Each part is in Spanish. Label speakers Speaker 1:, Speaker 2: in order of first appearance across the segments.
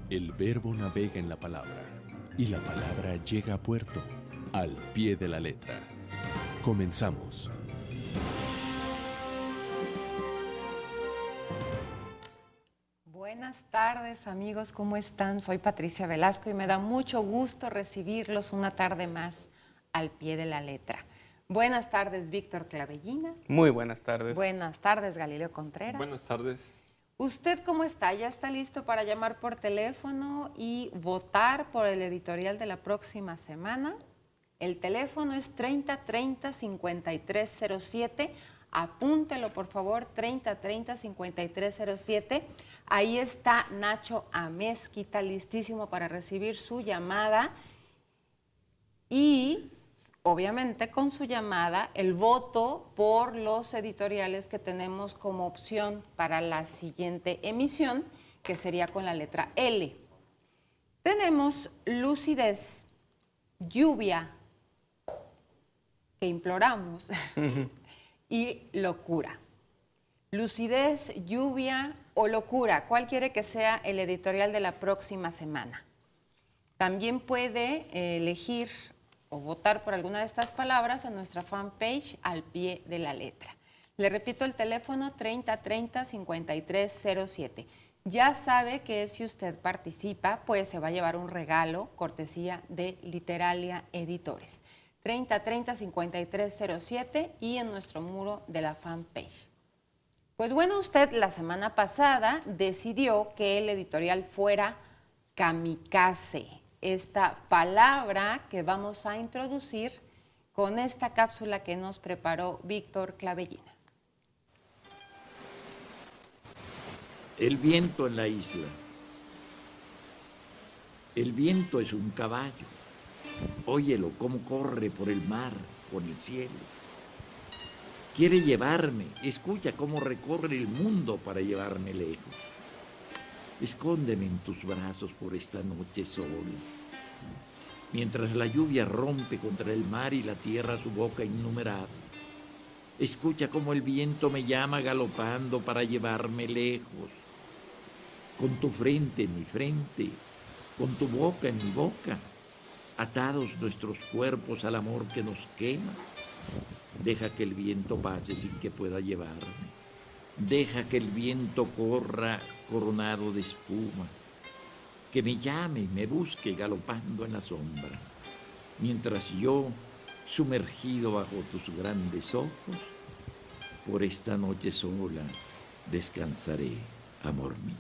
Speaker 1: El verbo navega en la palabra y la palabra llega a puerto al pie de la letra. Comenzamos.
Speaker 2: Buenas tardes, amigos, ¿cómo están? Soy Patricia Velasco y me da mucho gusto recibirlos una tarde más al pie de la letra. Buenas tardes, Víctor Clavellina.
Speaker 3: Muy buenas tardes.
Speaker 2: Buenas tardes, Galileo Contreras.
Speaker 4: Buenas tardes.
Speaker 2: ¿Usted cómo está? ¿Ya está listo para llamar por teléfono y votar por el editorial de la próxima semana? El teléfono es 3030-5307. Apúntelo, por favor, 3030-5307. Ahí está Nacho Amezquita, listísimo para recibir su llamada. Y, obviamente, con su llamada, el voto por los editoriales que tenemos como opción para la siguiente emisión, que sería con la letra L. Tenemos lucidez, lluvia, que imploramos, y locura. Lucidez, lluvia o locura, ¿cuál quiere que sea el editorial de la próxima semana? También puede elegir o votar por alguna de estas palabras en nuestra fanpage al pie de la letra. Le repito el teléfono 3030-5307. Ya sabe que si usted participa, pues se va a llevar un regalo cortesía de Literalia Editores. 3030-5307 y en nuestro muro de la fanpage. Pues bueno, usted la semana pasada decidió que el editorial fuera kamikaze, esta palabra que vamos a introducir con esta cápsula que nos preparó Víctor Clavellina.
Speaker 5: El viento en la isla. El viento es un caballo. Óyelo cómo corre por el mar, por el cielo. Quiere llevarme, escucha cómo recorre el mundo para llevarme lejos. Escóndeme en tus brazos por esta noche sola. Mientras la lluvia rompe contra el mar y la tierra su boca innumerable. Escucha cómo el viento me llama galopando para llevarme lejos. Con tu frente en mi frente, con tu boca en mi boca. Atados nuestros cuerpos al amor que nos quema. Deja que el viento pase sin que pueda llevarme. Deja que el viento corra coronado de espuma. Que me llame y me busque galopando en la sombra. Mientras yo, sumergido bajo tus grandes ojos, por esta noche sola descansaré, amor mío.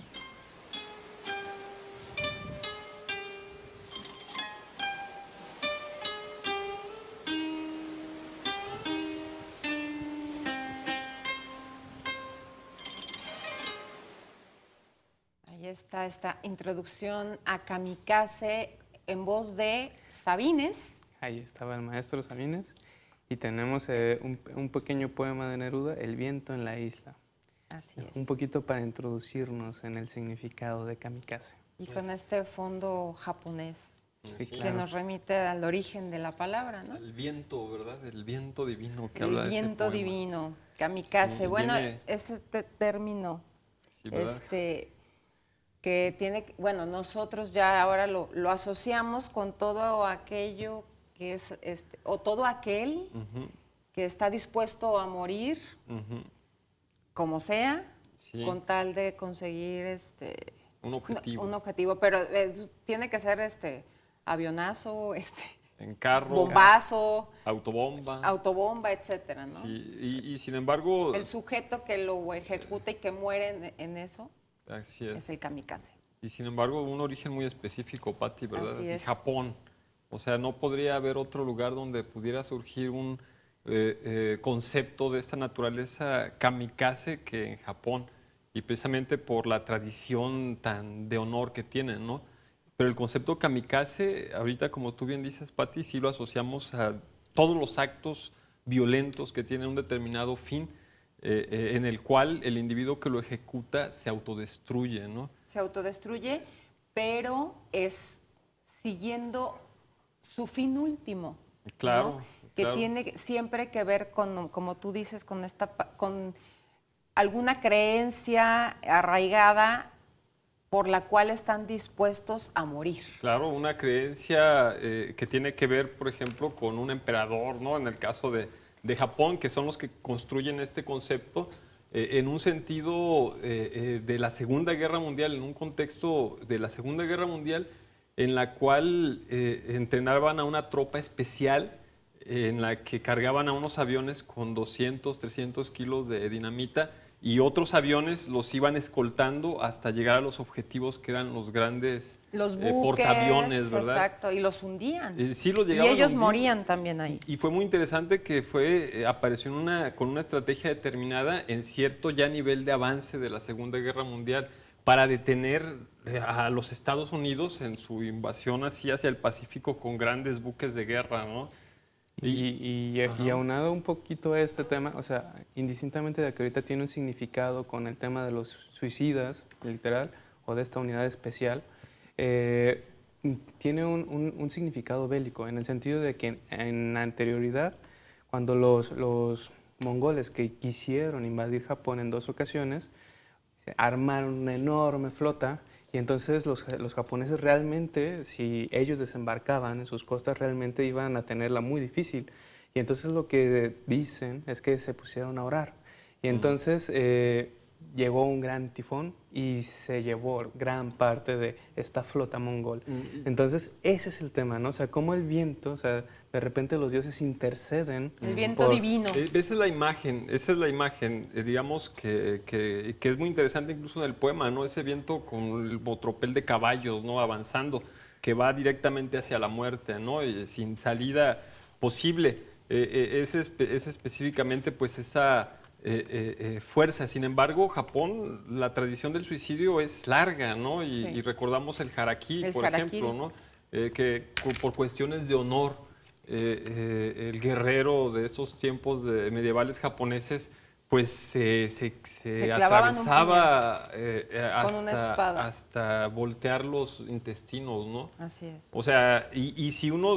Speaker 2: Está esta introducción a kamikaze en voz de Sabines.
Speaker 3: Ahí estaba el maestro Sabines. Y tenemos un pequeño poema de Neruda, El viento en la isla.
Speaker 2: Así es.
Speaker 3: Un poquito para introducirnos en el significado de kamikaze.
Speaker 2: Y con este fondo japonés
Speaker 3: Sí,
Speaker 2: que
Speaker 3: claro.
Speaker 2: nos remite al origen de la palabra, ¿no?
Speaker 4: El viento, ¿verdad? El viento divino que habla de ese
Speaker 2: viento
Speaker 4: poema.
Speaker 2: divino, kamikaze.
Speaker 4: Sí,
Speaker 2: bueno,
Speaker 4: viene-
Speaker 2: es este término
Speaker 4: Sí, ¿verdad?
Speaker 2: que tiene, bueno, nosotros ya ahora lo asociamos con todo aquello que es, o todo aquel
Speaker 4: Ujú,
Speaker 2: que está dispuesto a morir,
Speaker 4: ujú.
Speaker 2: como sea,
Speaker 4: Sí.
Speaker 2: con tal de conseguir
Speaker 4: Un objetivo.
Speaker 2: un objetivo, pero tiene que ser avionazo,
Speaker 4: En carro,
Speaker 2: bombazo,
Speaker 4: autobomba.
Speaker 2: autobomba, etcétera, ¿no?
Speaker 4: Sí, y sin embargo,
Speaker 2: El sujeto que lo ejecuta y que muere en eso
Speaker 4: así
Speaker 2: es
Speaker 4: es.
Speaker 2: el kamikaze.
Speaker 4: Y sin embargo, un origen muy específico, Pati, ¿verdad?
Speaker 2: Así es.
Speaker 4: Japón. O sea, no podría haber otro lugar donde pudiera surgir un concepto de esta naturaleza kamikaze que en Japón. Y precisamente por la tradición tan de honor que tienen, ¿no? Pero el concepto kamikaze, ahorita como tú bien dices, Pati, sí lo asociamos a todos los actos violentos que tienen un determinado fin, en el cual el individuo que lo ejecuta se autodestruye, ¿no?
Speaker 2: Se autodestruye, pero es siguiendo su fin último.
Speaker 4: Claro,
Speaker 2: ¿no? Que
Speaker 4: claro.
Speaker 2: tiene siempre que ver con, como tú dices, con alguna creencia arraigada por la cual están dispuestos a morir.
Speaker 4: Claro, una creencia que tiene que ver, por ejemplo, con un emperador, ¿no? En el caso de Japón, que son los que construyen este concepto, en un sentido de la Segunda Guerra Mundial, en un contexto de la Segunda Guerra Mundial, en la cual entrenaban a una tropa especial, en la que cargaban a unos aviones con 200, 300 kilos de dinamita, y otros aviones los iban escoltando hasta llegar a los objetivos que eran los grandes
Speaker 2: Los buques,
Speaker 4: portaaviones, ¿verdad?
Speaker 2: exacto, y los hundían.
Speaker 4: Sí, los
Speaker 2: Y
Speaker 4: llegaban a
Speaker 2: ellos
Speaker 4: hundir.
Speaker 2: morían también ahí.
Speaker 4: Y fue muy interesante que apareció con una estrategia determinada en cierto ya nivel de avance de la Segunda Guerra Mundial para detener a los Estados Unidos en su invasión así hacia el Pacífico con grandes buques de guerra, ¿no?
Speaker 3: Y aunado un poquito a este tema, o sea, indistintamente de que ahorita tiene un significado con el tema de los suicidas, literal, o de esta unidad especial, tiene un significado bélico, en el sentido de que en la anterioridad, cuando los mongoles que quisieron invadir Japón en 2 ocasiones, se armaron una enorme flota. Y entonces los japoneses realmente, si ellos desembarcaban en sus costas, realmente iban a tenerla muy difícil. Y entonces lo que dicen es que se pusieron a orar. Y entonces llegó un gran tifón y se llevó gran parte de esta flota mongol. Entonces ese es el tema, ¿no? O sea, cómo el viento, o sea, de repente los dioses interceden.
Speaker 2: El viento divino.
Speaker 4: Esa es la imagen, digamos, que es muy interesante incluso en el poema, ¿no? Ese viento con el tropel de caballos, ¿no? Avanzando, que va directamente hacia la muerte, ¿no? Y sin salida posible. Es específicamente, pues, esa fuerza. Sin embargo, Japón, la tradición del suicidio es larga, ¿no? Y recordamos el harakiri, por ejemplo, ¿no? Que por cuestiones de honor, el guerrero de esos tiempos medievales japoneses, pues se
Speaker 2: clavaban un
Speaker 4: atravesaba
Speaker 2: con una espada.
Speaker 4: hasta voltear los intestinos, ¿no?
Speaker 2: Así es.
Speaker 4: O sea, y si uno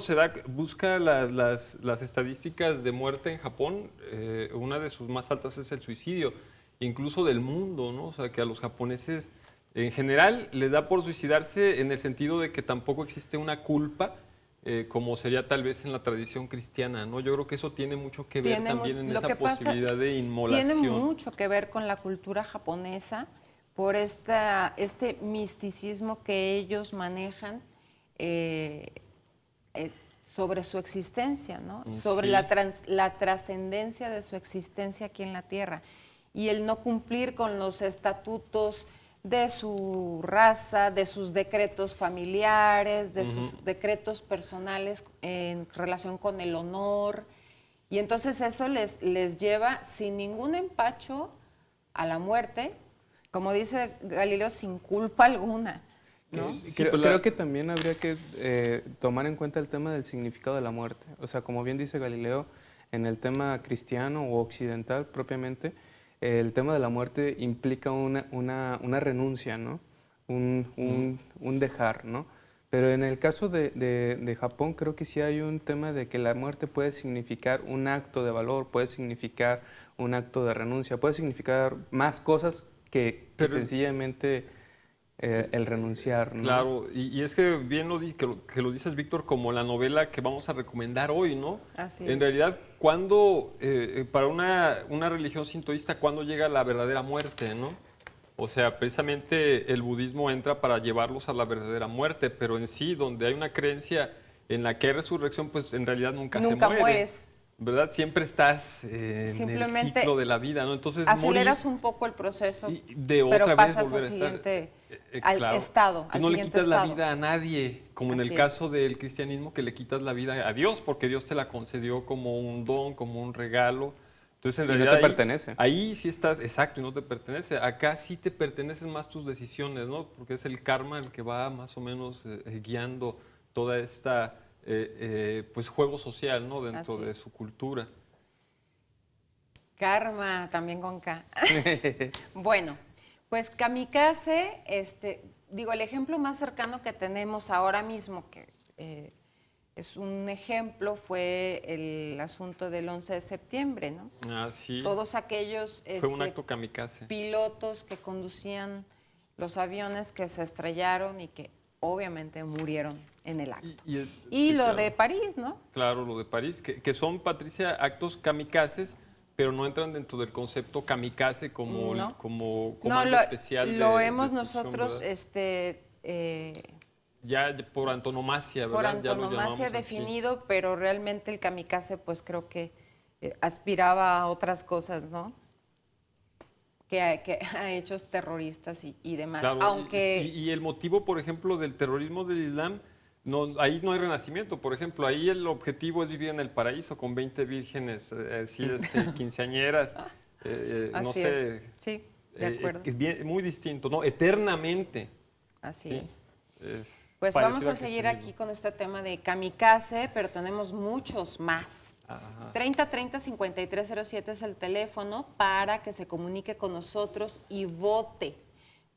Speaker 4: busca las estadísticas de muerte en Japón, una de sus más altas es el suicidio, incluso del mundo, ¿no? O sea, que a los japoneses en general les da por suicidarse en el sentido de que tampoco existe una culpa, como sería tal vez en la tradición cristiana, ¿no? Yo creo que eso tiene mucho que ver también en esa posibilidad de inmolación.
Speaker 2: Tiene mucho que ver con la cultura japonesa por este misticismo que ellos manejan sobre su existencia, ¿no? Sobre la trascendencia de su existencia aquí en la Tierra y el no cumplir con los estatutos de su raza, de sus decretos familiares, de sus decretos personales en relación con el honor. Y entonces eso les lleva sin ningún empacho a la muerte, como dice Galileo, sin culpa alguna, ¿no?
Speaker 3: Creo que también habría que tomar en cuenta el tema del significado de la muerte. O sea, como bien dice Galileo, en el tema cristiano o occidental propiamente, el tema de la muerte implica una renuncia, ¿no? Un dejar, ¿no? Pero en el caso de Japón creo que sí hay un tema de que la muerte puede significar un acto de valor, puede significar un acto de renuncia, puede significar más cosas que sencillamente el renunciar, ¿no?
Speaker 4: Claro, y es que bien que lo dices, Víctor, como la novela que vamos a recomendar hoy, ¿no?
Speaker 2: Así
Speaker 4: en
Speaker 2: es.
Speaker 4: realidad, ¿cuándo, para una religión sintoísta, cuándo llega la verdadera muerte, ¿no? O sea, precisamente el budismo entra para llevarlos a la verdadera muerte, pero en sí, donde hay una creencia en la que hay resurrección, pues en realidad nunca se muere.
Speaker 2: mueres.
Speaker 4: ¿Verdad? Siempre estás en el ciclo de la vida, ¿no? Entonces,
Speaker 2: aceleras un poco el proceso,
Speaker 4: de
Speaker 2: pero
Speaker 4: otra vez
Speaker 2: pasas
Speaker 4: volver
Speaker 2: al
Speaker 4: a estar.
Speaker 2: siguiente
Speaker 4: Claro.
Speaker 2: estado.
Speaker 4: Tú no le quitas la vida a nadie, como en
Speaker 2: Así
Speaker 4: el caso del cristianismo, que le quitas la vida a Dios, porque Dios te la concedió como un don, como un regalo. Entonces, en realidad,
Speaker 3: no te pertenece.
Speaker 4: Ahí sí estás, exacto, y no te pertenece. Acá sí te pertenecen más tus decisiones, ¿no? Porque es el karma el que va más o menos guiando toda esta pues juego social, ¿no? Dentro de su cultura.
Speaker 2: Karma, también con K. Bueno, pues kamikaze, el ejemplo más cercano que tenemos ahora mismo, que es un ejemplo, fue el asunto del 11 de septiembre, ¿no?
Speaker 4: Ah, sí.
Speaker 2: Todos aquellos
Speaker 4: Fue un acto kamikaze.
Speaker 2: pilotos que conducían los aviones que se estrellaron y que obviamente murieron en el acto.
Speaker 4: Y
Speaker 2: Y
Speaker 4: sí,
Speaker 2: lo
Speaker 4: claro.
Speaker 2: de París, ¿no?
Speaker 4: Claro, lo de París, que son, Patricia, actos kamikazes, pero no entran dentro del concepto kamikaze como,
Speaker 2: No.
Speaker 4: como
Speaker 2: No,
Speaker 4: comando especial
Speaker 2: lo
Speaker 4: de
Speaker 2: hemos
Speaker 4: destrucción,
Speaker 2: nosotros
Speaker 4: ¿verdad? Ya por antonomasia,
Speaker 2: por
Speaker 4: ¿verdad? Ya lo
Speaker 2: antonomasia
Speaker 4: llamamos así.
Speaker 2: definido, pero realmente el kamikaze pues creo que aspiraba a otras cosas, ¿no? Que a hechos terroristas y demás.
Speaker 4: Claro,
Speaker 2: Aunque
Speaker 4: y el motivo, por ejemplo, del terrorismo del Islam, no, ahí no hay renacimiento, por ejemplo, ahí el objetivo es vivir en el paraíso con 20 vírgenes, quinceañeras, no
Speaker 2: así
Speaker 4: sé,
Speaker 2: es. Sí, de acuerdo.
Speaker 4: es bien, muy distinto, ¿no? Eternamente.
Speaker 2: Así
Speaker 4: Sí,
Speaker 2: es.
Speaker 4: es
Speaker 2: Pues
Speaker 4: parecido
Speaker 2: vamos a
Speaker 4: al
Speaker 2: seguir
Speaker 4: cristianismo.
Speaker 2: aquí con este tema de kamikaze, pero tenemos muchos más.
Speaker 4: Ajá.
Speaker 2: 3030-5307 es el teléfono para que se comunique con nosotros y vote.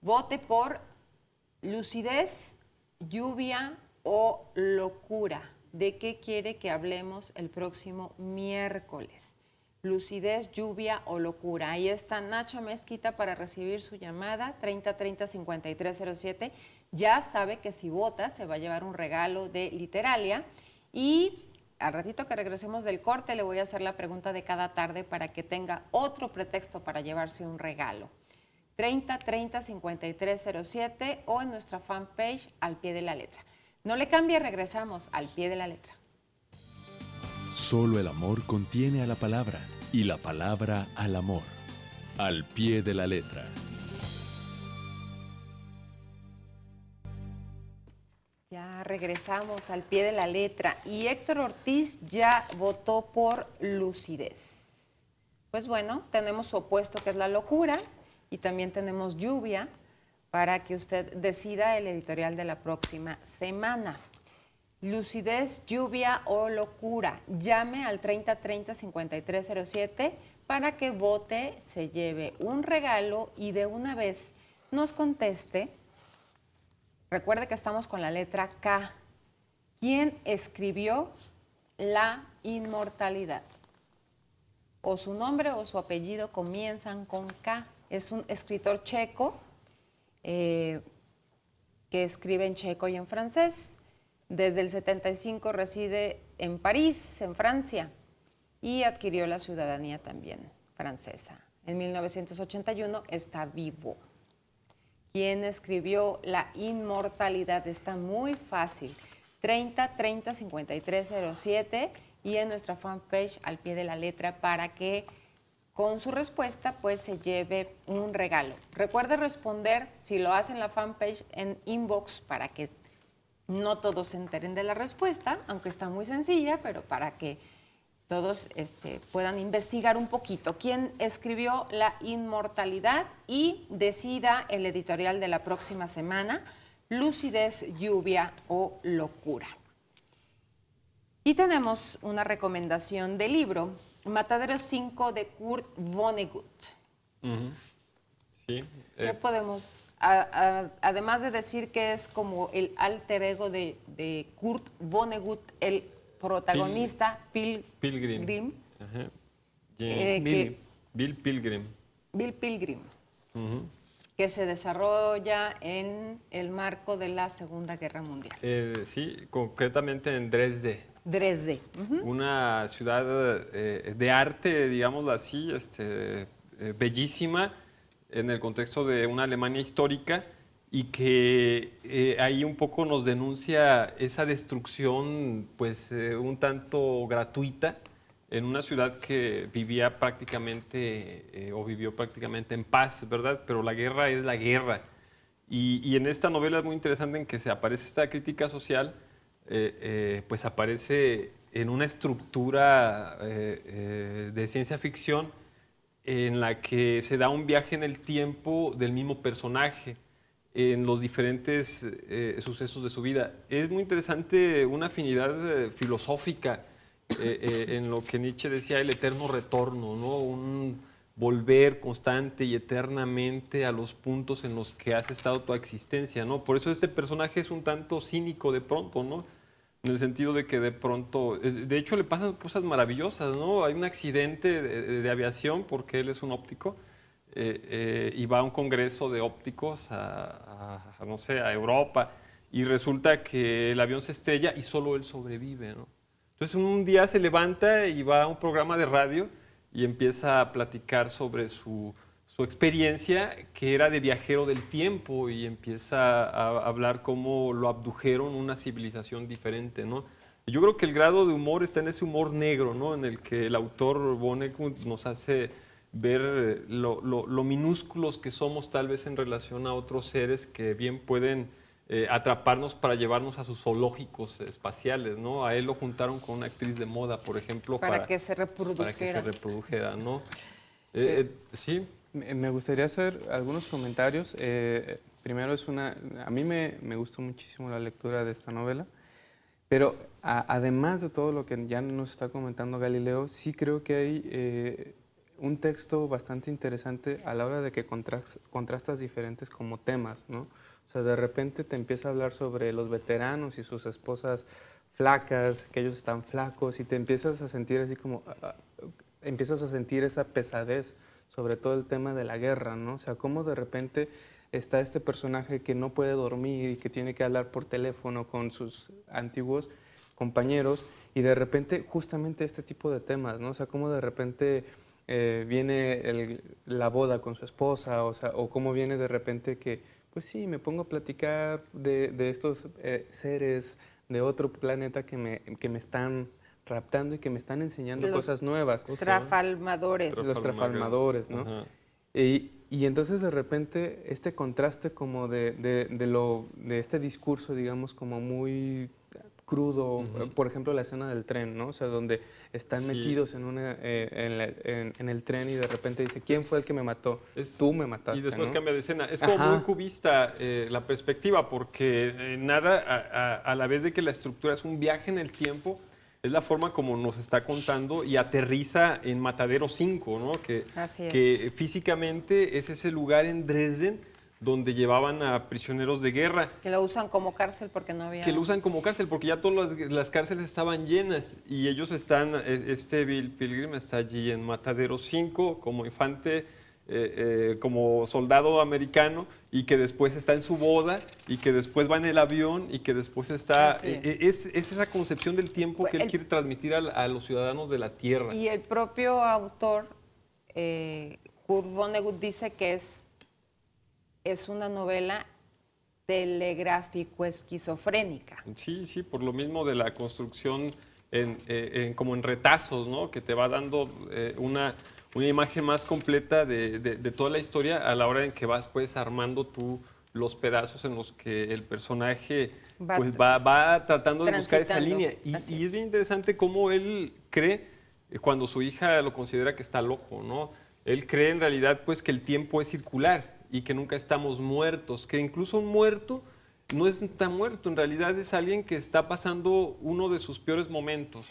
Speaker 2: Vote por lucidez, lluvia o locura. ¿De qué quiere que hablemos el próximo miércoles? Lucidez, lluvia o locura. Ahí está Nacha Mezquita para recibir su llamada, 3030-5307. Ya sabe que si vota se va a llevar un regalo de Literalia y al ratito que regresemos del corte le voy a hacer la pregunta de cada tarde para que tenga otro pretexto para llevarse un regalo. 3030-5307 o en nuestra fanpage Al Pie de la Letra. No le cambie, regresamos Al Pie de la Letra.
Speaker 1: Solo el amor contiene a la palabra y la palabra al amor. Al pie de la letra.
Speaker 2: Ya regresamos al Pie de la Letra y Héctor Ortiz ya votó por lucidez. Pues bueno, tenemos su opuesto que es la locura y también tenemos lluvia para que usted decida el editorial de la próxima semana. Lucidez, lluvia o locura. Llame al 3030-5307 para que vote, se lleve un regalo y de una vez nos conteste. Recuerde que estamos con la letra K. ¿Quién escribió la inmortalidad? O su nombre o su apellido comienzan con K. Es un escritor checo que escribe en checo y en francés. Desde el 75 reside en París, en Francia, y adquirió la ciudadanía también francesa. En 1981 está vivo. ¿Quién escribió La inmortalidad? Está muy fácil. 3030-5307 y en nuestra fanpage Al Pie de la Letra para que con su respuesta pues se lleve un regalo. Recuerde responder, si lo hace en la fanpage, en inbox para que no todos se enteren de la respuesta, aunque está muy sencilla, pero para que todos puedan investigar un poquito. ¿Quién escribió La inmortalidad? Y decida el editorial de la próxima semana, lucidez, lluvia o locura. Y tenemos una recomendación de libro, Matadero 5 de Kurt Vonnegut.
Speaker 4: Ujú. Sí.
Speaker 2: ¿Qué podemos, además de decir que es como el alter ego de Kurt Vonnegut, el protagonista,
Speaker 4: Pilgrim. Ajá.
Speaker 2: que-
Speaker 4: Bill Pilgrim.
Speaker 2: Bill Pilgrim,
Speaker 4: Ujú.
Speaker 2: que se desarrolla en el marco de la Segunda Guerra Mundial.
Speaker 4: Sí, concretamente en Dresde,
Speaker 2: Dresde. Ujú.
Speaker 4: una ciudad de arte, digámoslo así, bellísima en el contexto de una Alemania histórica y que ahí un poco nos denuncia esa destrucción pues un tanto gratuita en una ciudad que vivía prácticamente o vivió prácticamente en paz, ¿verdad? Pero la guerra es la guerra. Y en esta novela es muy interesante en que se aparece esta crítica social, pues aparece en una estructura de ciencia ficción en la que se da un viaje en el tiempo del mismo personaje en los diferentes sucesos de su vida. Es muy interesante una afinidad filosófica en lo que Nietzsche decía, el eterno retorno, ¿no? Un volver constante y eternamente a los puntos en los que has estado tu existencia, ¿no? Por eso este personaje es un tanto cínico de pronto, ¿no? En el sentido de que de pronto, de hecho le pasan cosas maravillosas, ¿no? Hay un accidente de aviación porque él es un óptico y va a un congreso de ópticos no sé, a Europa, y resulta que el avión se estrella y solo él sobrevive, ¿no? Entonces un día se levanta y va a un programa de radio y empieza a platicar sobre su experiencia, que era de viajero del tiempo, y empieza a hablar cómo lo abdujeron una civilización diferente, ¿no? Y yo creo que el grado de humor está en ese humor negro, ¿no? En el que el autor Vonnegut nos hace ver lo minúsculos que somos tal vez en relación a otros seres que bien pueden atraparnos para llevarnos a sus zoológicos espaciales, ¿no? A él lo juntaron con una actriz de moda, por ejemplo,
Speaker 2: Para que se reprodujera.
Speaker 4: para que se reprodujera, ¿no? Sí.
Speaker 3: Me gustaría hacer algunos comentarios. Primero a mí me gustó muchísimo la lectura de esta novela, pero además de todo lo que ya nos está comentando Galileo, sí creo que hay un texto bastante interesante a la hora de que contrastas diferentes como temas, ¿no? O sea, de repente te empieza a hablar sobre los veteranos y sus esposas flacas, que ellos están flacos, y te empiezas a sentir así como, empiezas a sentir esa pesadez sobre todo el tema de la guerra, ¿no? O sea, cómo de repente está este personaje que no puede dormir y que tiene que hablar por teléfono con sus antiguos compañeros, y de repente justamente este tipo de temas, ¿no? O sea, cómo de repente viene la boda con su esposa, o sea, o cómo viene de repente que, pues sí, me pongo a platicar de estos seres de otro planeta que me están raptando y que me están enseñando cosas nuevas.
Speaker 2: Trafalmadores.
Speaker 3: Los trafalmadores, ¿no?
Speaker 4: Ajá.
Speaker 3: Y entonces de repente este contraste como de este discurso, digamos, como muy crudo, por ejemplo la escena del tren, ¿no? O sea, donde están
Speaker 4: Sí.
Speaker 3: metidos en el tren y de repente dice, ¿quién fue el que me mató? Tú me mataste,
Speaker 4: Y después
Speaker 3: ¿no?
Speaker 4: cambia de escena. Es como
Speaker 3: Ajá.
Speaker 4: muy cubista la perspectiva, porque nada, a la vez de que la estructura es un viaje en el tiempo, es la forma como nos está contando y aterriza en Matadero 5, ¿no?
Speaker 2: Así es.
Speaker 4: Que físicamente es ese lugar en Dresden donde llevaban a prisioneros de guerra,
Speaker 2: Que lo usan como cárcel porque no había...
Speaker 4: que lo usan como cárcel, porque ya todas las cárceles estaban llenas, y ellos están, este Bill Pilgrim está allí en Matadero 5 como infante, como soldado americano, y que después está en su boda, y que después va en el avión, y que después está...
Speaker 2: Así
Speaker 4: Es esa concepción del tiempo que él quiere transmitir a los ciudadanos de la Tierra.
Speaker 2: Y el propio autor, Kurt Vonnegut, dice que es una novela telegráfico-esquizofrénica.
Speaker 4: Sí, sí, por lo mismo de la construcción como en retazos, ¿no? Que te va dando una imagen más completa de toda la historia a la hora en que vas pues armando tú los pedazos en los que el personaje va tratando de buscar esa
Speaker 2: transitando.
Speaker 4: línea. Y es bien interesante cómo él cree, cuando su hija lo considera que está loco, ¿no? Él cree en realidad pues que el tiempo es circular y que nunca estamos muertos, que incluso un muerto no está muerto, en realidad es alguien que está pasando uno de sus peores momentos.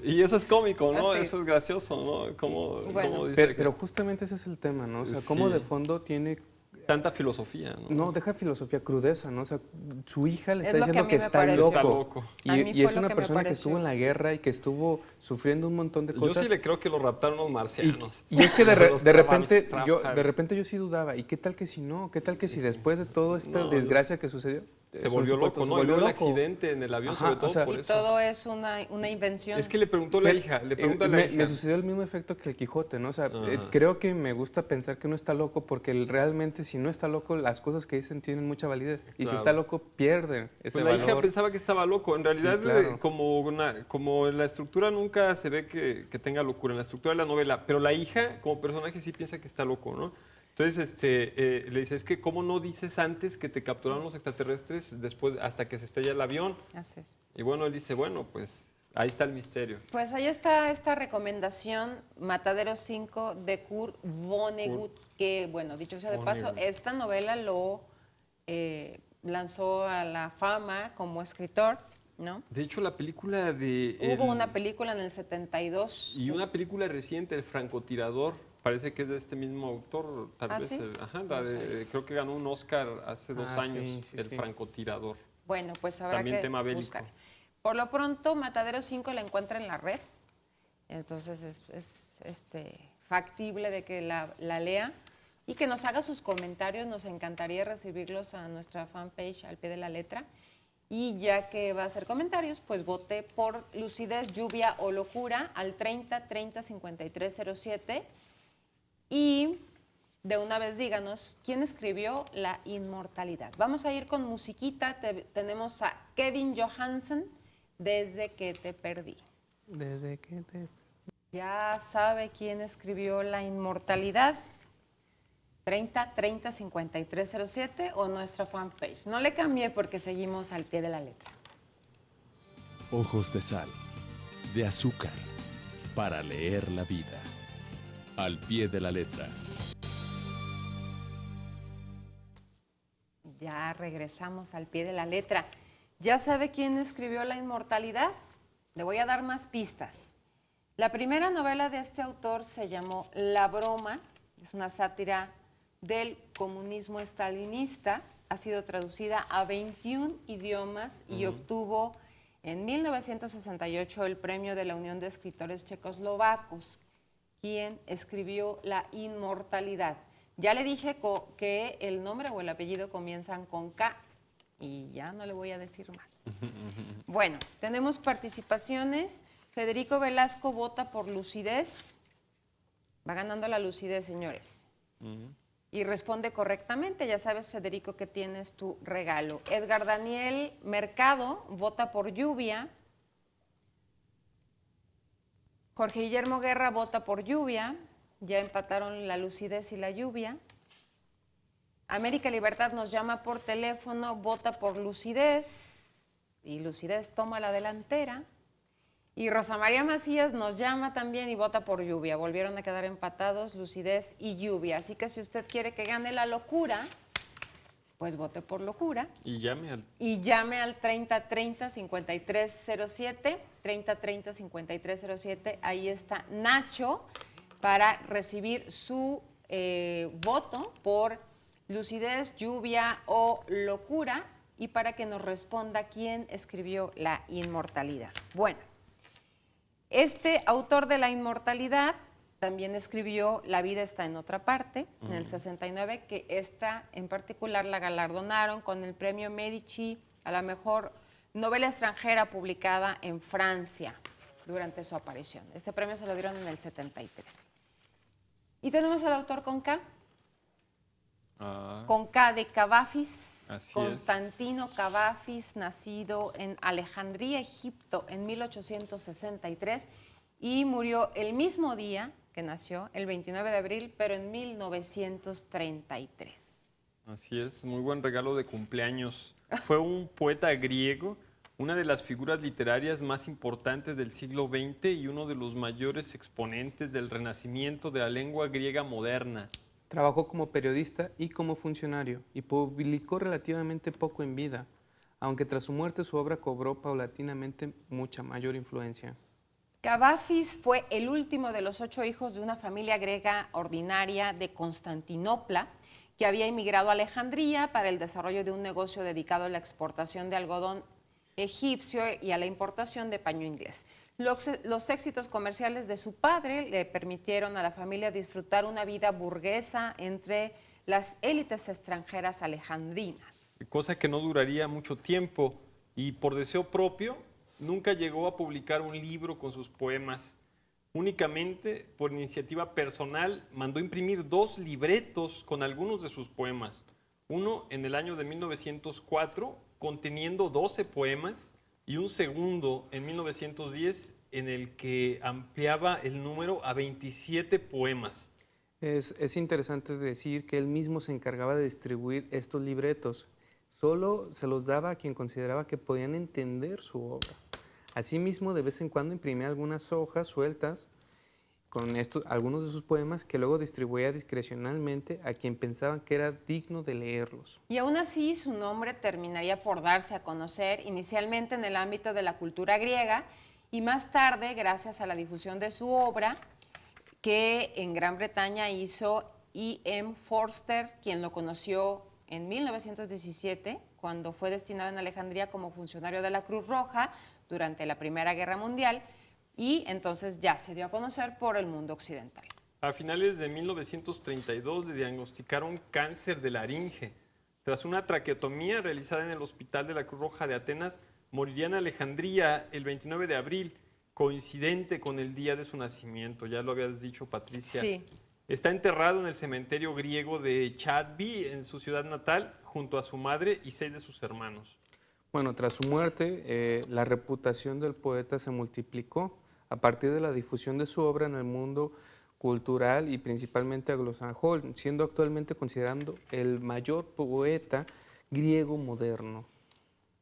Speaker 4: Y eso es cómico, ¿no?
Speaker 2: Así.
Speaker 4: Eso es gracioso, ¿no? Como
Speaker 2: Bueno.
Speaker 4: dice
Speaker 3: Pero justamente ese es el tema, ¿no? O sea,
Speaker 4: Sí.
Speaker 3: cómo de fondo tiene...
Speaker 4: tanta filosofía, ¿no?
Speaker 3: No, deja filosofía, crudeza, ¿no? O sea, su hija le
Speaker 2: Es
Speaker 3: está
Speaker 2: lo que
Speaker 3: diciendo
Speaker 2: a mí
Speaker 3: que
Speaker 2: me
Speaker 3: está
Speaker 2: pareció.
Speaker 3: loco.
Speaker 4: Está loco.
Speaker 3: Y,
Speaker 2: A mí
Speaker 3: y
Speaker 2: fue
Speaker 3: es
Speaker 2: lo
Speaker 3: una
Speaker 2: que me
Speaker 3: persona que
Speaker 2: pareció.
Speaker 3: estuvo en la guerra y que estuvo sufriendo un montón de
Speaker 4: Yo
Speaker 3: cosas.
Speaker 4: sí le creo que lo raptaron los
Speaker 3: Y,
Speaker 4: marcianos.
Speaker 3: y es que de
Speaker 4: Los
Speaker 3: repente
Speaker 4: Trafalgar.
Speaker 3: de repente yo sí dudaba, ¿y qué tal que si no? ¿Qué tal que si después de toda esta
Speaker 4: No,
Speaker 3: desgracia que sucedió?
Speaker 4: Se volvió
Speaker 3: supuesto,
Speaker 4: loco,
Speaker 3: se
Speaker 4: ¿no? Y
Speaker 3: volvió
Speaker 4: luego el
Speaker 3: loco.
Speaker 4: accidente en el avión,
Speaker 3: Ajá,
Speaker 4: sobre todo
Speaker 3: o sea,
Speaker 4: por
Speaker 2: Y
Speaker 4: eso.
Speaker 2: todo es una invención.
Speaker 4: Es que le preguntó la
Speaker 3: Pero,
Speaker 4: hija, le pregunta a la
Speaker 3: me
Speaker 4: hija.
Speaker 3: sucedió el mismo efecto que el Quijote, ¿no? O sea,
Speaker 4: Ajá.
Speaker 3: creo que me gusta pensar que no está loco porque realmente si no está loco, las cosas que dicen tienen mucha validez. Y si
Speaker 4: Claro.
Speaker 3: está loco, pierden ese
Speaker 4: Pues la hija
Speaker 3: valor.
Speaker 4: pensaba que estaba loco. En realidad,
Speaker 3: Sí, claro.
Speaker 4: como en la estructura nunca se ve que tenga locura, en la estructura de la novela, pero la hija, como personaje, sí piensa que está loco, ¿no? Entonces, le dice, es que ¿cómo no dices antes que te capturaron los extraterrestres después, hasta que se estrella el avión?
Speaker 2: Así es.
Speaker 4: Y bueno, él dice, bueno, pues ahí está el misterio.
Speaker 2: Pues ahí está esta recomendación, Matadero 5 de Kurt Vonnegut, que, bueno, dicho sea de paso,
Speaker 4: Vonnegut.
Speaker 2: esta novela lo lanzó a la fama como escritor, ¿no?
Speaker 4: De hecho, la película de...
Speaker 2: Hubo una película en el 72.
Speaker 4: Y una película reciente, El francotirador, parece que es de este mismo autor, tal
Speaker 2: ¿Ah,
Speaker 4: vez.
Speaker 2: sí?
Speaker 4: Ajá,
Speaker 2: No
Speaker 4: creo que ganó un Oscar hace 2
Speaker 3: Ah,
Speaker 4: años,
Speaker 3: sí, sí,
Speaker 4: El
Speaker 3: sí.
Speaker 4: francotirador.
Speaker 2: Bueno, pues habrá
Speaker 4: También
Speaker 2: que
Speaker 4: tema bélico.
Speaker 2: buscar. Por lo pronto, Matadero 5 la encuentra en la red. Entonces es factible de que la lea y que nos haga sus comentarios. Nos encantaría recibirlos a nuestra fanpage Al Pie de la Letra. Y ya que va a hacer comentarios, pues vote por lucidez, lluvia o locura al 30 30 53 07. Y de una vez díganos quién escribió La Inmortalidad. Vamos a ir con musiquita. Tenemos a Kevin Johansen, Desde que te perdí.
Speaker 3: Desde que te...
Speaker 2: ¿Ya sabe quién escribió La Inmortalidad? 30 30 53 07 o nuestra fanpage. No le cambié porque seguimos al pie de la letra.
Speaker 1: Ojos de sal, de azúcar, para leer la vida. Al pie de la letra.
Speaker 2: Ya regresamos al pie de la letra. ¿Ya sabe quién escribió La Inmortalidad? Le voy a dar más pistas. La primera novela de este autor se llamó La Broma. Es una sátira del comunismo estalinista. Ha sido traducida a 21 idiomas y obtuvo en 1968 el premio de la Unión de Escritores Checoslovacos, quien escribió La Inmortalidad. Ya le dije que el nombre o el apellido comienzan con K y ya no le voy a decir más. Bueno, tenemos participaciones. Federico Velasco vota por lucidez. Va ganando la lucidez, señores. Y responde correctamente. Ya sabes, Federico, que tienes tu regalo. Edgar Daniel Mercado vota por lluvia. Jorge Guillermo Guerra vota por lluvia. Ya empataron la lucidez y la lluvia. América Libertad nos llama por teléfono, vota por lucidez. Y lucidez toma la delantera. Y Rosa María Macías nos llama también y vota por lluvia. Volvieron a quedar empatados lucidez y lluvia. Así que si usted quiere que gane la locura, pues vote por locura.
Speaker 4: Y llame al...
Speaker 2: Y llame al 30 30 53 07. 30 30 53 07. Ahí está Nacho para recibir su voto por lucidez, lluvia o locura y para que nos responda quién escribió La Inmortalidad. Bueno. Este autor de La Inmortalidad también escribió La vida está en otra parte, en el 69, que esta en particular la galardonaron con el premio Medici a la mejor novela extranjera publicada en Francia durante su aparición. Este premio se lo dieron en el 73. Y tenemos al autor con K. Con K de Cavafis.
Speaker 4: Así
Speaker 2: Constantino Cavafis, nacido en Alejandría, Egipto, en 1863 y murió el mismo día que nació, el 29 de abril, pero en 1933.
Speaker 4: Así es, muy buen regalo de cumpleaños. Fue un poeta griego, una de las figuras literarias más importantes del siglo XX y uno de los mayores exponentes del renacimiento de la lengua griega moderna.
Speaker 3: Trabajó como periodista y como funcionario y publicó relativamente poco en vida, aunque tras su muerte su obra cobró paulatinamente mucha mayor influencia.
Speaker 2: Cavafis fue el último de los 8 hijos de una familia griega ordinaria de Constantinopla que había emigrado a Alejandría para el desarrollo de un negocio dedicado a la exportación de algodón egipcio y a la importación de paño inglés. Los éxitos comerciales de su padre le permitieron a la familia disfrutar una vida burguesa entre las élites extranjeras alejandrinas.
Speaker 4: Cosa que no duraría mucho tiempo y por deseo propio nunca llegó a publicar un libro con sus poemas. Únicamente por iniciativa personal mandó imprimir 2 libretos con algunos de sus poemas. Uno en el año de 1904 conteniendo 12 poemas y un segundo en 1910 en el que ampliaba el número a 27 poemas.
Speaker 3: Es interesante decir que él mismo se encargaba de distribuir estos libretos. Solo se los daba a quien consideraba que podían entender su obra. Asimismo, de vez en cuando imprimía algunas hojas sueltas con algunos de sus poemas que luego distribuía discrecionalmente a quien pensaban que era digno de leerlos.
Speaker 2: Y aún así su nombre terminaría por darse a conocer inicialmente en el ámbito de la cultura griega y más tarde gracias a la difusión de su obra que en Gran Bretaña hizo E.M. Forster, quien lo conoció en 1917 cuando fue destinado en Alejandría como funcionario de la Cruz Roja durante la Primera Guerra Mundial y entonces ya se dio a conocer por el mundo occidental.
Speaker 4: A finales de 1932 le diagnosticaron cáncer de laringe. Tras una traqueotomía realizada en el Hospital de la Cruz Roja de Atenas, moriría en Alejandría el 29 de abril, coincidente con el día de su nacimiento. Ya lo habías dicho, Patricia.
Speaker 2: Sí.
Speaker 4: Está enterrado en el cementerio griego de Chadvi, en su ciudad natal, junto a su madre y 6 de sus hermanos.
Speaker 3: Bueno, tras su muerte, la reputación del poeta se multiplicó a partir de la difusión de su obra en el mundo cultural y principalmente anglosajón, siendo actualmente considerado el mayor poeta griego moderno.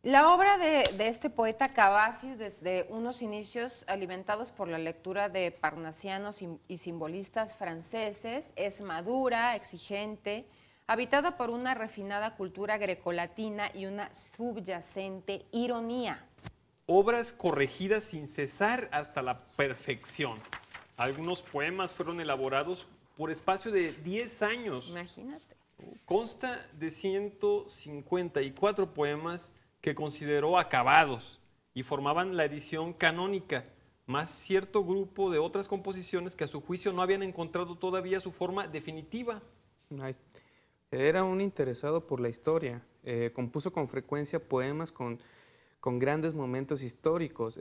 Speaker 2: La obra de este poeta Cavafis, desde unos inicios alimentados por la lectura de parnasianos y simbolistas franceses, es madura, exigente, habitada por una refinada cultura grecolatina y una subyacente ironía.
Speaker 4: Obras corregidas sin cesar hasta la perfección. Algunos poemas fueron elaborados por espacio de 10 años.
Speaker 2: Imagínate.
Speaker 4: Consta de 154 poemas que consideró acabados y formaban la edición canónica, más cierto grupo de otras composiciones que a su juicio no habían encontrado todavía su forma definitiva.
Speaker 3: Era un interesado por la historia, compuso con frecuencia poemas con grandes momentos históricos,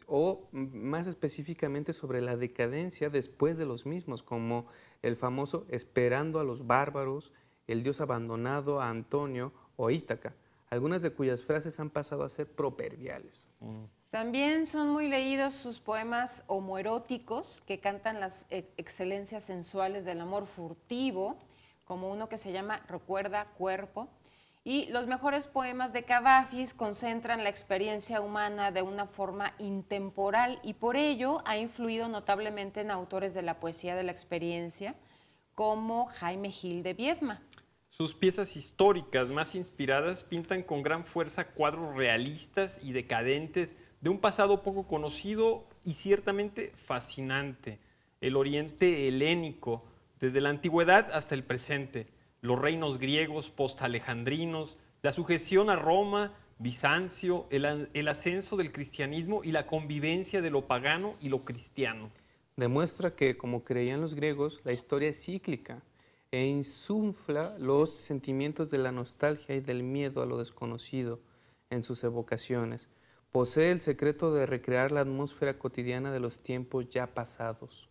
Speaker 3: o más específicamente sobre la decadencia después de los mismos, como el famoso Esperando a los bárbaros, El Dios abandonado a Antonio o Ítaca, algunas de cuyas frases han pasado a ser proverbiales.
Speaker 2: También son muy leídos sus poemas homoeróticos que cantan las excelencias sensuales del amor furtivo, como uno que se llama Recuerda Cuerpo. Y los mejores poemas de Cavafis concentran la experiencia humana de una forma intemporal y por ello ha influido notablemente en autores de la poesía de la experiencia como Jaime Gil de Viedma.
Speaker 4: Sus piezas históricas más inspiradas pintan con gran fuerza cuadros realistas y decadentes de un pasado poco conocido y ciertamente fascinante. El oriente helénico, desde la antigüedad hasta el presente, los reinos griegos postalejandrinos, la sujeción a Roma, Bizancio, el ascenso del cristianismo y la convivencia de lo pagano y lo cristiano.
Speaker 3: Demuestra que, como creían los griegos, la historia es cíclica e insufla los sentimientos de la nostalgia y del miedo a lo desconocido en sus evocaciones. Posee el secreto de recrear la atmósfera cotidiana de los tiempos ya pasados.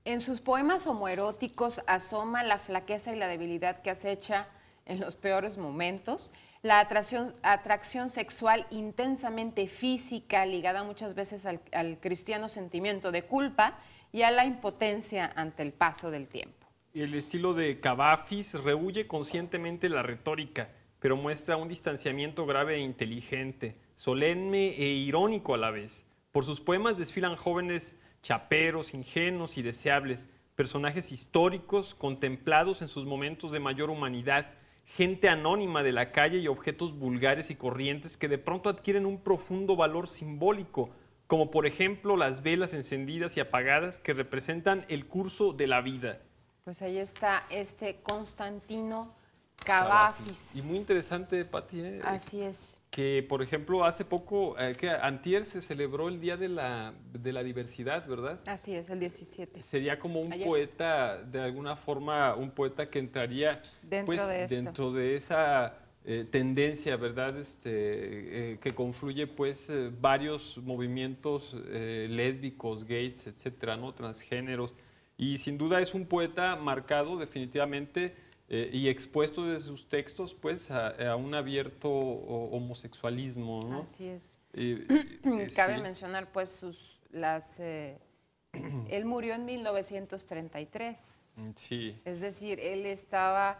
Speaker 2: En sus poemas homoeróticos asoma la flaqueza y la debilidad que acecha en los peores momentos, la atracción sexual intensamente física, ligada muchas veces al cristiano sentimiento de culpa y a la impotencia ante el paso del tiempo.
Speaker 4: El estilo de Cavafis rehúye conscientemente la retórica, pero muestra un distanciamiento grave e inteligente, solemne e irónico a la vez. Por sus poemas desfilan jóvenes chaperos, ingenuos y deseables, personajes históricos contemplados en sus momentos de mayor humanidad, gente anónima de la calle y objetos vulgares y corrientes que de pronto adquieren un profundo valor simbólico, como por ejemplo las velas encendidas y apagadas que representan el curso de la vida.
Speaker 2: Pues ahí está Constantino Cavafis.
Speaker 4: Y muy interesante, Pati,
Speaker 2: Así es.
Speaker 4: que por ejemplo hace poco, que antier se celebró el Día de la Diversidad, ¿verdad?
Speaker 2: Así es, el 17.
Speaker 4: Sería como un
Speaker 2: Ayer.
Speaker 4: poeta, de alguna forma, un poeta que entraría dentro de esa tendencia, ¿verdad? Que confluye pues varios movimientos lésbicos, gays, etcétera, ¿no? Transgéneros. Y sin duda es un poeta marcado definitivamente y expuesto de sus textos pues a un abierto homosexualismo, ¿no?
Speaker 2: Así es.
Speaker 4: Sí.
Speaker 2: Cabe mencionar pues él murió en 1933.
Speaker 4: Sí.
Speaker 2: Es decir, él estaba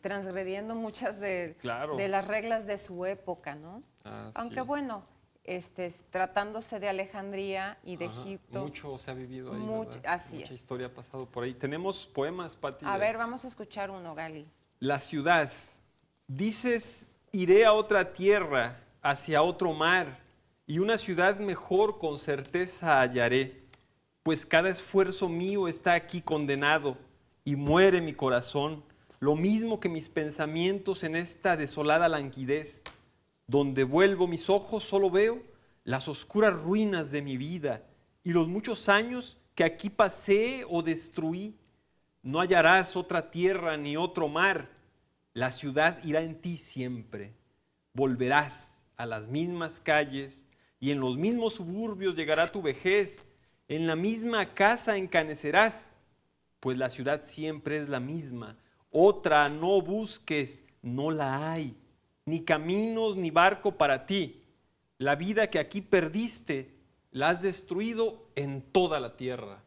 Speaker 2: transgrediendo muchas de las reglas de su época, ¿no? Aunque
Speaker 4: sí.
Speaker 2: bueno, tratándose de Alejandría y de Egipto.
Speaker 4: Mucho se ha vivido ahí, ¿verdad?
Speaker 2: Así
Speaker 4: Mucha
Speaker 2: es.
Speaker 4: historia ha pasado por ahí. Tenemos poemas, Pati.
Speaker 2: A ver, vamos a escuchar uno, Gali.
Speaker 4: La ciudad. Dices, iré a otra tierra, hacia otro mar, y una ciudad mejor con certeza hallaré, pues cada esfuerzo mío está aquí condenado, y muere mi corazón, lo mismo que mis pensamientos en esta desolada languidez. Donde vuelvo mis ojos solo veo las oscuras ruinas de mi vida y los muchos años que aquí pasé o destruí. No hallarás otra tierra ni otro mar. La ciudad irá en ti siempre. Volverás a las mismas calles y en los mismos suburbios llegará tu vejez. En la misma casa encanecerás, pues la ciudad siempre es la misma. Otra no busques, no la hay. Ni caminos ni barco para ti. La vida que aquí perdiste, la has destruido en toda la tierra.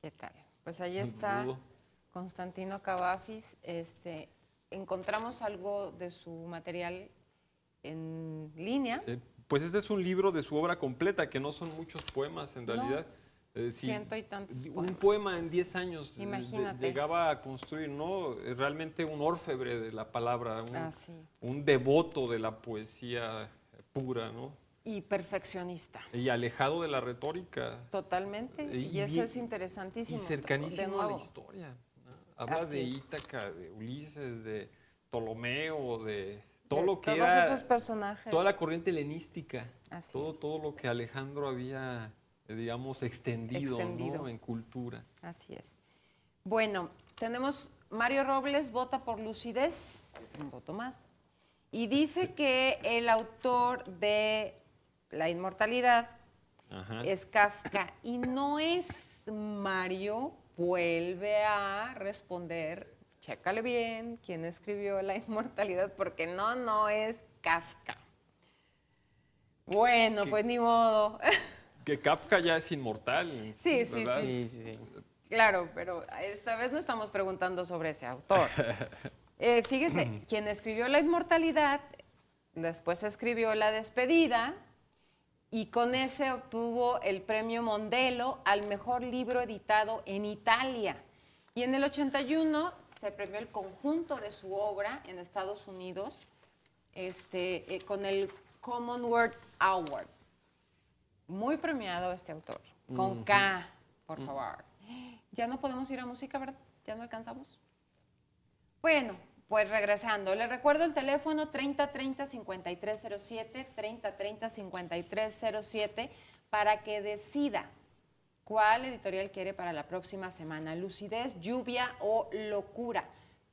Speaker 2: ¿Qué tal? Pues ahí está
Speaker 4: Rudo.
Speaker 2: Constantino Cavafis. Encontramos algo de su material en línea.
Speaker 4: Pues este es un libro de su obra completa, que no son muchos poemas en
Speaker 2: No,
Speaker 4: realidad.
Speaker 2: ciento y tantos
Speaker 4: Un
Speaker 2: poemas.
Speaker 4: poema en 10 años
Speaker 2: Imagínate.
Speaker 4: llegaba a construir, ¿no? Realmente un orfebre de la palabra,
Speaker 2: Sí.
Speaker 4: un devoto de la poesía pura, ¿no?
Speaker 2: Y perfeccionista.
Speaker 4: Y alejado de la retórica.
Speaker 2: Totalmente. Y eso es interesantísimo.
Speaker 4: Y
Speaker 2: De
Speaker 4: cercanísimo a la
Speaker 2: nuevo.
Speaker 4: historia, ¿no? Habla
Speaker 2: Así
Speaker 4: de
Speaker 2: es.
Speaker 4: Ítaca, de Ulises, de Ptolomeo, de todo
Speaker 2: De
Speaker 4: lo que
Speaker 2: todos
Speaker 4: era,
Speaker 2: esos personajes.
Speaker 4: toda la corriente helenística,
Speaker 2: Así
Speaker 4: todo,
Speaker 2: es.
Speaker 4: todo lo que Alejandro había, digamos, extendido,
Speaker 2: Extendido.
Speaker 4: ¿no? En cultura.
Speaker 2: Así es. Bueno, tenemos Mario Robles, vota por lucidez, un voto más. Y dice que el autor de La Inmortalidad
Speaker 4: Ajá.
Speaker 2: es Kafka. Y no es Mario, vuelve a responder, chécale bien quién escribió La Inmortalidad, porque no es Kafka. Bueno,
Speaker 4: ¿Qué?
Speaker 2: pues ni modo.
Speaker 4: Que Kafka ya es inmortal. en
Speaker 2: Sí, sí,
Speaker 4: ¿verdad?
Speaker 3: Sí, sí, sí.
Speaker 2: Claro, pero esta vez no estamos preguntando sobre ese autor. Fíjese, quien escribió La Inmortalidad, después escribió La Despedida y con ese obtuvo el premio Mondello al mejor libro editado en Italia. Y en el 81 se premió el conjunto de su obra en Estados Unidos con el Common Word Award. Muy premiado este autor. Con K, por favor. Ya no podemos ir a música, ¿verdad? Ya no alcanzamos. Bueno, pues regresando. Les recuerdo el teléfono 3030-5307, 3030-5307, para que decida cuál editorial quiere para la próxima semana. Lucidez, lluvia o locura.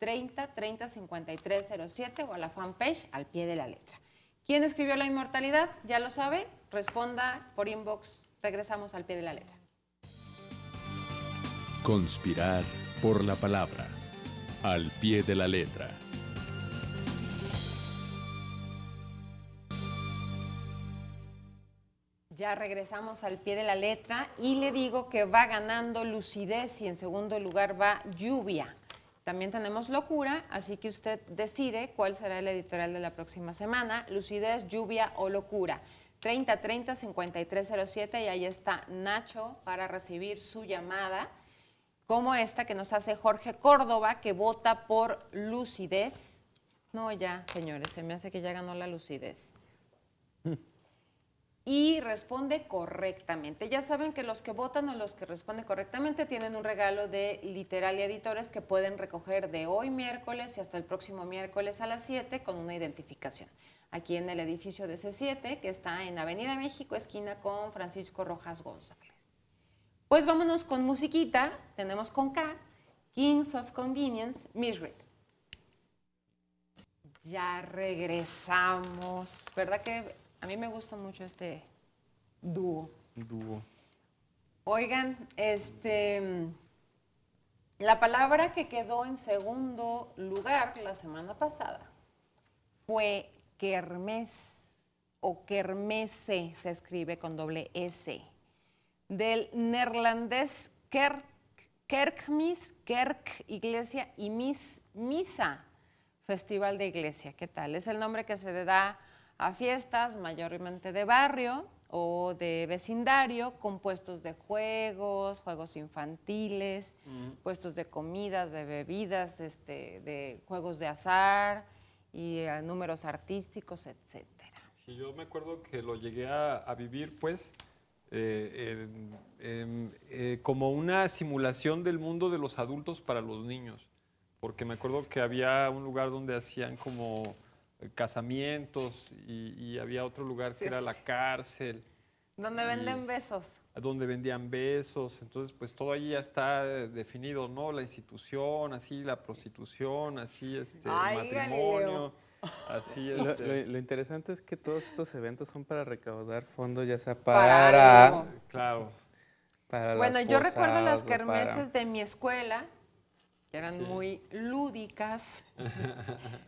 Speaker 2: 3030-5307 o a la fanpage al pie de la letra. ¿Quién escribió La Inmortalidad? Ya lo sabe. Responda por inbox. Regresamos al pie de la letra.
Speaker 1: Conspirar por la palabra. Al pie de la letra.
Speaker 2: Ya regresamos al pie de la letra y le digo que va ganando lucidez y en segundo lugar va lluvia. También tenemos locura, así que usted decide cuál será el editorial de la próxima semana, lucidez, lluvia o locura. 3030-5307 y ahí está Nacho para recibir su llamada, como esta que nos hace Jorge Córdoba, que vota por lucidez. No, ya, señores, se me hace que ya ganó la lucidez. Y responde correctamente. Ya saben que los que votan o los que responden correctamente tienen un regalo de Literalia Editores que pueden recoger de hoy miércoles y hasta el próximo miércoles a las 7 con una identificación. Aquí en el edificio de C7, que está en Avenida México, esquina con Francisco Rojas González. Pues vámonos con musiquita. Tenemos con K, Kings of Convenience, Misread. Ya regresamos. ¿Verdad que a mí me gusta mucho este dúo? Oigan, la palabra que quedó en segundo lugar la semana pasada fue kermés o kermesse, se escribe con doble S, del neerlandés kerkmis, kerk, iglesia, y misa, festival de iglesia. ¿Qué tal? Es el nombre que se le da a fiestas mayormente de barrio o de vecindario, con puestos de juegos, juegos infantiles, puestos de comidas, de bebidas, de juegos de azar y números artísticos, etcétera.
Speaker 4: Sí, yo me acuerdo que lo llegué a vivir, pues, como una simulación del mundo de los adultos para los niños, porque me acuerdo que había un lugar donde hacían como casamientos y había otro lugar que era la cárcel.
Speaker 2: Donde venden besos.
Speaker 4: donde vendían besos, entonces pues todo ahí ya está definido, ¿no? La institución, así la prostitución, así
Speaker 2: Ay,
Speaker 4: matrimonio, así
Speaker 3: Lo interesante es que todos estos eventos son para recaudar fondos, ya sea
Speaker 2: Para algo.
Speaker 4: claro.
Speaker 3: para
Speaker 2: Bueno,
Speaker 3: las
Speaker 2: yo recuerdo las
Speaker 3: posadas o
Speaker 2: kermeses de mi escuela, que eran
Speaker 4: Sí.
Speaker 2: muy lúdicas,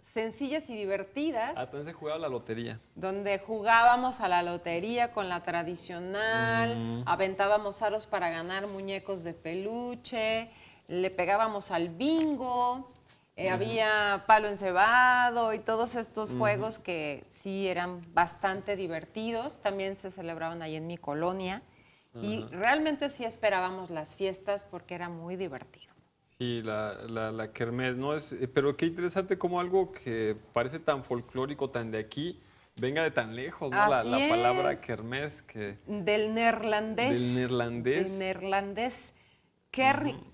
Speaker 2: sencillas y divertidas,
Speaker 4: Entonces jugaba la lotería.
Speaker 2: donde jugábamos a la lotería con la tradicional, aventábamos aros para ganar muñecos de peluche, le pegábamos al bingo, había palo encebado y todos estos juegos que sí eran bastante divertidos. También se celebraban ahí en mi colonia y realmente sí esperábamos las fiestas porque era muy divertido.
Speaker 4: Sí, la kermés, ¿no? Pero qué interesante como algo que parece tan folclórico, tan de aquí, venga de tan lejos, ¿no?
Speaker 2: Así
Speaker 4: La palabra
Speaker 2: es.
Speaker 4: kermés que...
Speaker 2: Del neerlandés.
Speaker 4: Del neerlandés.
Speaker 2: Del neerlandés.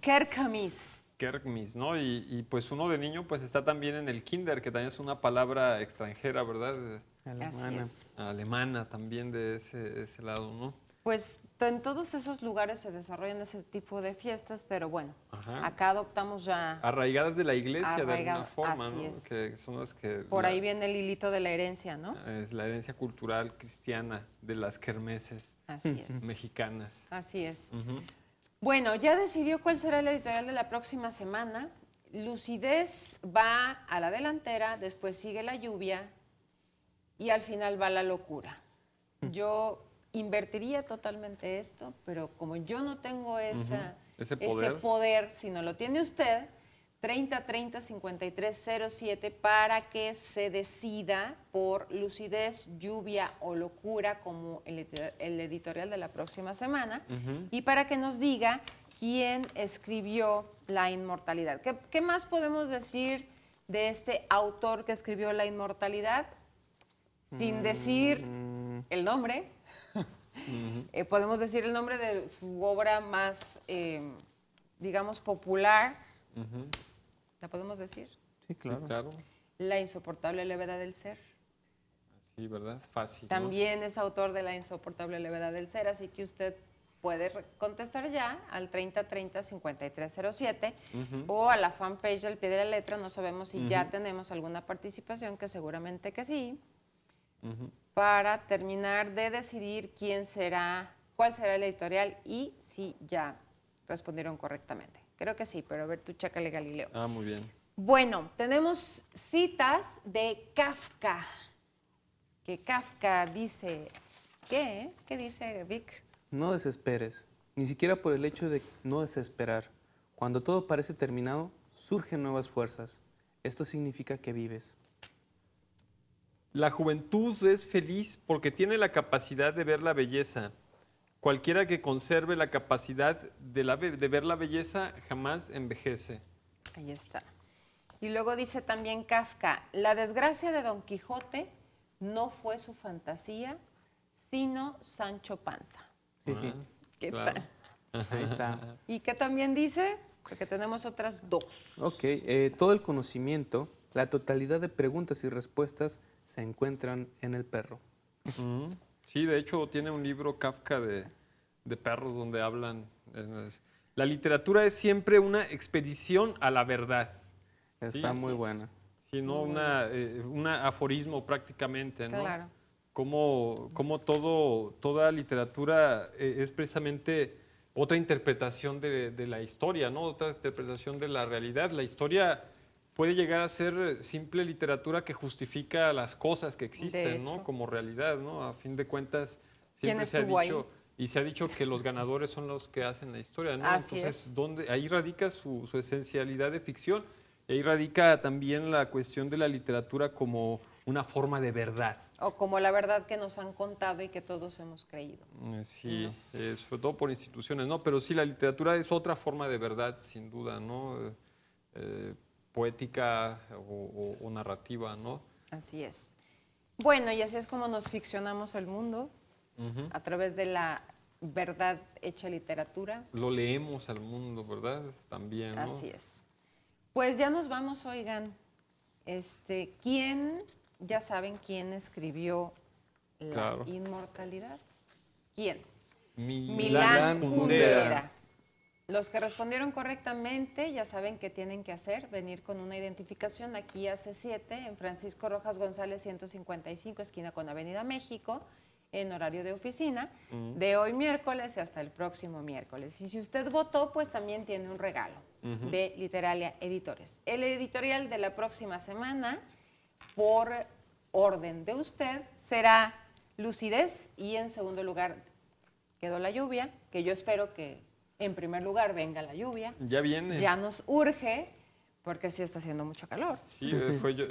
Speaker 2: Kerkmis.
Speaker 4: Kermis, ¿no? Y pues uno de niño pues está también en el kinder, que también es una palabra extranjera, ¿verdad?
Speaker 3: alemana.
Speaker 2: Así es.
Speaker 4: Alemana también de ese lado, ¿no?
Speaker 2: Pues en todos esos lugares se desarrollan ese tipo de fiestas, pero bueno,
Speaker 4: Ajá.
Speaker 2: acá adoptamos ya.
Speaker 4: Arraigadas de la iglesia de alguna
Speaker 2: Arraigadas,
Speaker 4: forma,
Speaker 2: así
Speaker 4: ¿no?
Speaker 2: es.
Speaker 4: Que son las que...
Speaker 2: Por ahí viene el hilito de la herencia, ¿no?
Speaker 4: Es la herencia cultural cristiana de las kermeses
Speaker 2: Así es.
Speaker 4: mexicanas.
Speaker 2: Así es.
Speaker 4: Ujú.
Speaker 2: Bueno, ya decidió cuál será el editorial de la próxima semana. Lucidez va a la delantera, después sigue la lluvia y al final va la locura. Yo invertiría totalmente esto, pero como yo no tengo
Speaker 4: Ese
Speaker 2: ese poder, si no lo tiene usted, 3030-5307 para que se decida por lucidez, lluvia o locura como el editorial de la próxima semana y para que nos diga quién escribió La Inmortalidad. ¿Qué más podemos decir de este autor que escribió La Inmortalidad? Sin decir el nombre, podemos decir el nombre de su obra más, digamos, popular. ¿La podemos decir?
Speaker 3: Sí, claro.
Speaker 4: Sí, claro.
Speaker 2: La insoportable levedad del ser.
Speaker 4: Sí, ¿verdad? Fácil. ¿no?
Speaker 2: También es autor de La insoportable levedad del ser, así que usted puede contestar ya al 3030-5307 o a la fanpage del Pie de la Letra. No sabemos si ya tenemos alguna participación, que seguramente que sí, para terminar de decidir cuál será el editorial y si ya respondieron correctamente. Creo que sí, pero a ver, tú chécale, Galileo.
Speaker 4: Ah, muy bien.
Speaker 2: Bueno, tenemos citas de Kafka. Que Kafka dice, ¿qué? ¿Qué dice Vic?
Speaker 3: No desesperes, ni siquiera por el hecho de no desesperar. Cuando todo parece terminado, surgen nuevas fuerzas. Esto significa que vives.
Speaker 4: La juventud es feliz porque tiene la capacidad de ver la belleza. Cualquiera que conserve la capacidad de ver la belleza jamás envejece.
Speaker 2: Ahí está. Y luego dice también Kafka, la desgracia de Don Quijote no fue su fantasía, sino Sancho Panza. ¿Qué
Speaker 4: claro.
Speaker 2: tal?
Speaker 3: Ahí está.
Speaker 2: ¿Y qué también dice? Porque tenemos otras dos.
Speaker 3: Ok, todo el conocimiento, la totalidad de preguntas y respuestas se encuentran en el perro.
Speaker 4: Sí, de hecho tiene un libro Kafka de perros donde hablan. La literatura es siempre una expedición a la verdad.
Speaker 3: Está
Speaker 2: así
Speaker 3: muy
Speaker 2: es.
Speaker 3: buena.
Speaker 4: Sí, ¿no? Un aforismo prácticamente, ¿no?
Speaker 2: Claro.
Speaker 4: Como toda literatura es precisamente otra interpretación de la historia, ¿no? Otra interpretación de la realidad. La historia puede llegar a ser simple literatura que justifica las cosas que existen, ¿no?
Speaker 2: hecho.
Speaker 4: Como realidad, ¿no? A fin de cuentas,
Speaker 2: ¿Quién
Speaker 4: siempre se ha
Speaker 2: estuvo ahí?
Speaker 4: dicho, y se ha dicho que los ganadores son los que hacen la historia, ¿no?
Speaker 2: Así
Speaker 4: Entonces,
Speaker 2: es.
Speaker 4: ahí radica su esencialidad de ficción, y ahí radica también la cuestión de la literatura como una forma de verdad.
Speaker 2: O como la verdad que nos han contado y que todos hemos creído.
Speaker 4: Sí, sobre todo por instituciones, ¿no? Pero sí, la literatura es otra forma de verdad, sin duda, ¿no? Poética o narrativa, ¿no?
Speaker 2: Así es. Bueno, y así es como nos ficcionamos el mundo, a través de la verdad hecha literatura.
Speaker 4: Lo leemos al mundo, ¿verdad? También, ¿no?
Speaker 2: Así es. Pues ya nos vamos, oigan. Ya saben quién escribió La
Speaker 4: Claro.
Speaker 2: Inmortalidad? ¿Quién?
Speaker 4: Milán
Speaker 2: Milán
Speaker 3: Kundera.
Speaker 2: Kundera. Los que respondieron correctamente ya saben qué tienen que hacer, venir con una identificación aquí a C7 en Francisco Rojas González 155, esquina con Avenida México, en horario de oficina, de hoy miércoles y hasta el próximo miércoles. Y si usted votó, pues también tiene un regalo de Literalia Editores. El editorial de la próxima semana, por orden de usted, será Lucidez, y en segundo lugar quedó La Lluvia, que yo espero que en primer lugar venga la lluvia.
Speaker 4: Ya viene.
Speaker 2: Ya nos urge, porque sí está haciendo mucho calor.
Speaker 4: Sí,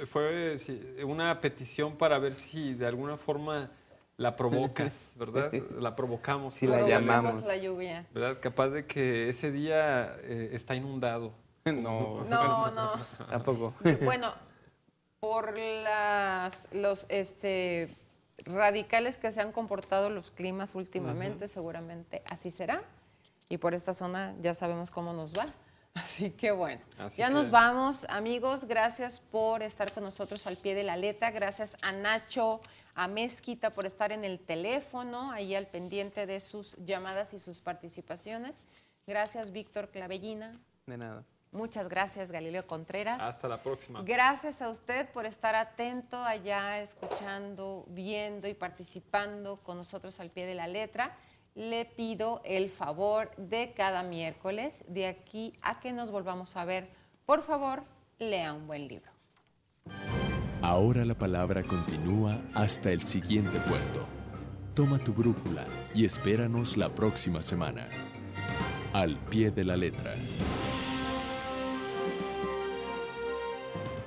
Speaker 4: fue una petición para ver si de alguna forma la provocas, ¿verdad? La provocamos.
Speaker 3: Sí, la
Speaker 2: Provocamos
Speaker 3: llamamos.
Speaker 2: la lluvia.
Speaker 4: ¿Verdad? Capaz de que ese día está inundado.
Speaker 3: No,
Speaker 2: No.
Speaker 3: tampoco.
Speaker 2: Bueno, por los radicales que se han comportado los climas últimamente, seguramente así será. Y por esta zona ya sabemos cómo nos va. Así que bueno, nos vamos, amigos. Gracias por estar con nosotros al pie de la letra. Gracias a Nacho, a Mezquita por estar en el teléfono, ahí al pendiente de sus llamadas y sus participaciones. Gracias, Víctor Clavellina.
Speaker 3: De nada.
Speaker 2: Muchas gracias, Galileo Contreras.
Speaker 4: Hasta la próxima.
Speaker 2: Gracias a usted por estar atento allá, escuchando, viendo y participando con nosotros al pie de la letra. Le pido el favor de cada miércoles, de aquí a que nos volvamos a ver, por favor, lea un buen libro.
Speaker 1: Ahora la palabra continúa hasta el siguiente puerto. Toma tu brújula y espéranos la próxima semana. Al pie de la letra.